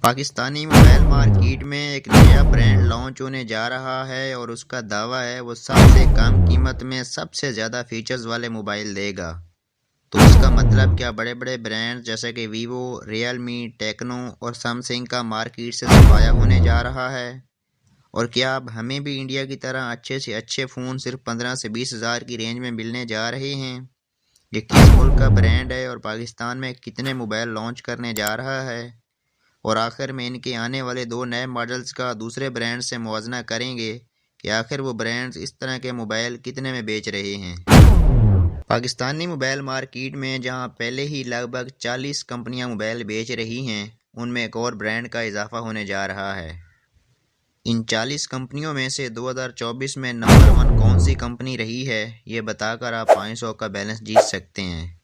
Pakistani mobile market में एक नया ब्रांड लॉन्च होने जा रहा है और उसका दावा है वो सबसे कम कीमत में सबसे ज़्यादा फीचर्स वाले मोबाइल देगा। तो इसका मतलब क्या बड़े बड़े ब्रांड जैसे कि वीवो, रियलमी, टेक्नो और सैमसंग का मार्केट से सफाया होने जा रहा है? और क्या अब हमें भी इंडिया की तरह अच्छे से अच्छे फ़ोन सिर्फ 15 से 20 हज़ार की रेंज में मिलने जा रहे हैं? ये किस मुल्क का ब्रांड है और पाकिस्तान में कितने मोबाइल लॉन्च करने जा रहा है? और आखिर में इनके आने वाले दो नए मॉडल्स का दूसरे ब्रांड से मुवाजना करेंगे कि आखिर वो ब्रांड्स इस तरह के मोबाइल कितने में बेच रहे हैं। पाकिस्तानी मोबाइल मार्केट में जहां पहले ही लगभग 40 कंपनियां मोबाइल बेच रही हैं, उनमें एक और ब्रांड का इजाफा होने जा रहा है। इन 40 कंपनियों में से 2024 में नंबर 1 कौन सी कंपनी रही है, ये बताकर आप 500 का बैलेंस जीत सकते हैं।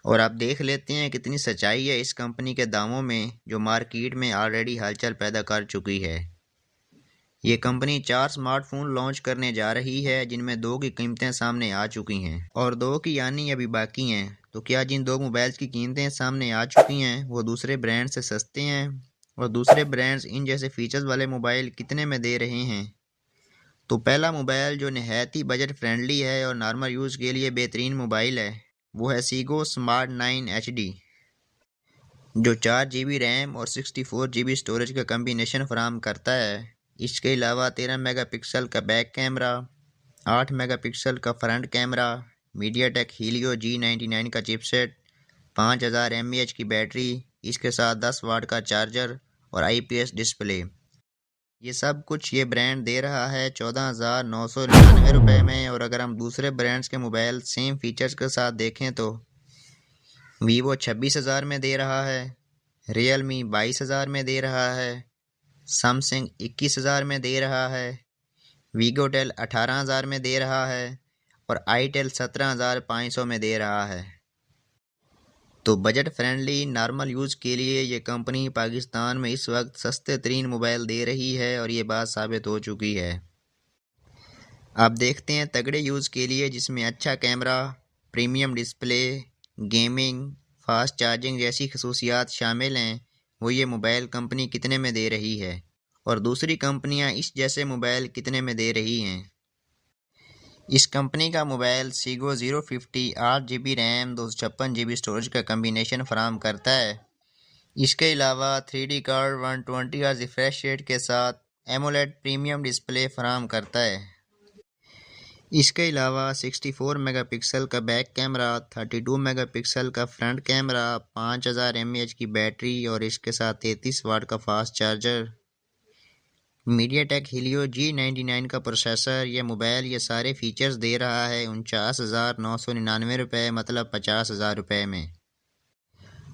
और आप देख लेते हैं कितनी सच्चाई है इस कंपनी के दावों में, जो मार्केट में ऑलरेडी हलचल पैदा कर चुकी है। ये कंपनी 4 स्मार्टफोन लॉन्च करने जा रही है, जिनमें 2 की कीमतें सामने आ चुकी हैं और 2 की यानी अभी बाकी हैं। तो क्या जिन 2 मोबाइल्स की कीमतें सामने आ चुकी हैं वो दूसरे ब्रांड से सस्ते हैं? और दूसरे ब्रांड्स इन जैसे फीचर्स वाले मोबाइल कितने में दे रहे हैं? तो पहला मोबाइल जो नहायत ही बजट फ्रेंडली है और नॉर्मल यूज़ के लिए बेहतरीन मोबाइल है, वो है सीगो स्मार्ट 9 HD, जो 4 GB रैम और 64 GB स्टोरेज का कम्बिनेशन फराहम करता है। इसके अलावा 13 मेगापिक्सल का बैक कैमरा, 8 मेगापिक्सल का front camera, MediaTek Helio G99 का चिपसेट, 5000 mAh की बैटरी, इसके साथ 10 वाट का चार्जर और IPS डिस्प्ले। ये सब कुछ ये ब्रांड दे रहा है 14,999 रुपये में। और अगर हम दूसरे ब्रांड्स के मोबाइल सेम फीचर्स के साथ देखें तो वीवो 26,000 में दे रहा है, रियलमी 22,000 में दे रहा है, सैमसंग 21,000 में दे रहा है, वीगोटेल 18,000 में दे रहा है और आईटेल 17,500 में दे रहा है। तो बजट फ्रेंडली नॉर्मल यूज़ के लिए ये कंपनी पाकिस्तान में इस वक्त सस्ते तरीन मोबाइल दे रही है और ये बात साबित हो चुकी है। आप देखते हैं तगड़े यूज़ के लिए जिसमें अच्छा camera, premium display, gaming, fast charging जैसी खसूसियात शामिल हैं, वो ये मोबाइल कंपनी कितने में दे रही है और दूसरी कंपनियां इस जैसे मोबाइल कितने में दे रही हैं। इस कंपनी का मोबाइल सीगो 050 8 GB रैम 256 GB स्टोरेज का कम्बिनेशन फराहम करता है। इसके अलावा 3D card 120 Hz refresh rate के साथ एमोलेड प्रीमियम डिस्प्ले फराहम करता है। इसके अलावा 64 मेगापिक्सल का बैक कैमरा, 32 मेगापिक्सल का फ्रंट कैमरा, 5000 mAh की बैटरी और इसके साथ 33 वाट का fast charger, MediaTek Helio G99 का प्रोसेसर। ये मोबाइल ये सारे फीचर्स दे रहा है 49,999 रुपये, मतलब 50,000 रुपये में।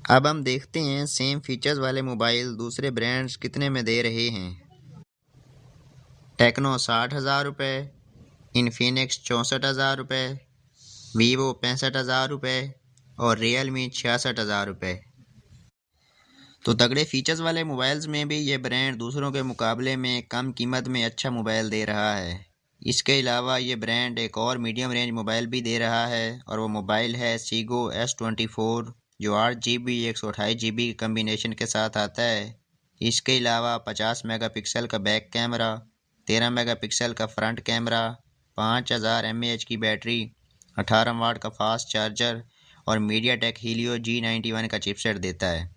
अब हम देखते हैं सेम फीचर्स वाले मोबाइल दूसरे ब्रांड्स कितने में दे रहे हैं। टेक्नो 60,000 रुपये, इन्फिनिक्स 64,000 रुपये, वीवो 65,000 रुपये और रियलमी 66,000 रुपये। तो तगड़े फीचर्स वाले मोबाइल्स में भी ये ब्रांड दूसरों के मुकाबले में कम कीमत में अच्छा मोबाइल दे रहा है। इसके अलावा ये ब्रांड एक और मीडियम रेंज मोबाइल भी दे रहा है और वो मोबाइल है सीगो S24, जो 8 GB 128 GB के कम्बिनेशन के साथ आता है। इसके अलावा 50 मेगापिक्सल का बैक कैमरा, 13 मेगापिक्सल का फ्रंट कैमरा, 5000 mAh की बैटरी, 18 वाट का फास्ट चार्जर और मीडियाटेक हीलियो G91 का चिपसेट देता है।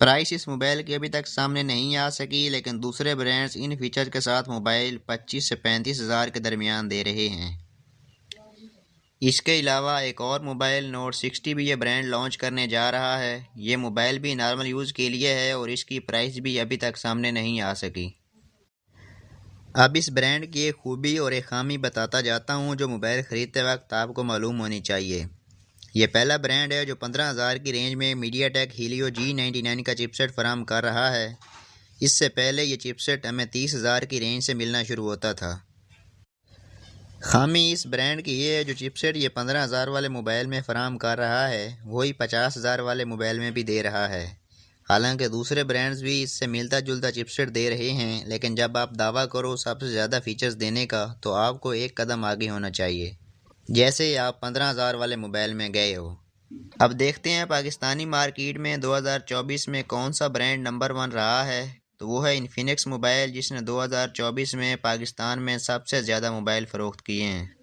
प्राइस इस मोबाइल की अभी तक सामने नहीं आ सकी, लेकिन दूसरे ब्रांड्स इन फीचर के साथ मोबाइल 25 से 35 हज़ार के दरमियान दे रहे हैं। इसके अलावा एक और मोबाइल नोट 60 भी ये ब्रांड लॉन्च करने जा रहा है। ये मोबाइल भी नॉर्मल यूज़ के लिए है और इसकी प्राइस भी अभी तक सामने नहीं आ सकी। अब इस ब्रांड की एक खूबी और एक खामी बताता जाता हूँ जो मोबाइल ख़रीदते वक्त आपको मालूम होनी चाहिए। ये पहला ब्रांड है जो 15,000 की रेंज में मीडियाटेक हीलियो G99 का चिपसेट फराहम कर रहा है। इससे पहले ये चिपसेट हमें 30,000 की रेंज से मिलना शुरू होता था। खामी इस ब्रांड की ये है जो चिपसेट ये 15,000 वाले मोबाइल में फराहम कर रहा है, वही 50,000 वाले मोबाइल में भी दे रहा है। हालांकि दूसरे ब्रांड्स भी इससे मिलता जुलता चिपसेट दे रहे हैं, लेकिन जब आप दावा करो सबसे ज़्यादा फीचर्स देने का तो आपको एक कदम आगे होना चाहिए। जैसे आप 15,000 वाले मोबाइल में गए हो, अब देखते हैं पाकिस्तानी मार्केट में 2024 में कौन सा ब्रांड नंबर 1 रहा है। तो वो है इन्फिनिक्स मोबाइल, जिसने 2024 में पाकिस्तान में सबसे ज़्यादा मोबाइल फ़रोख्त किए हैं।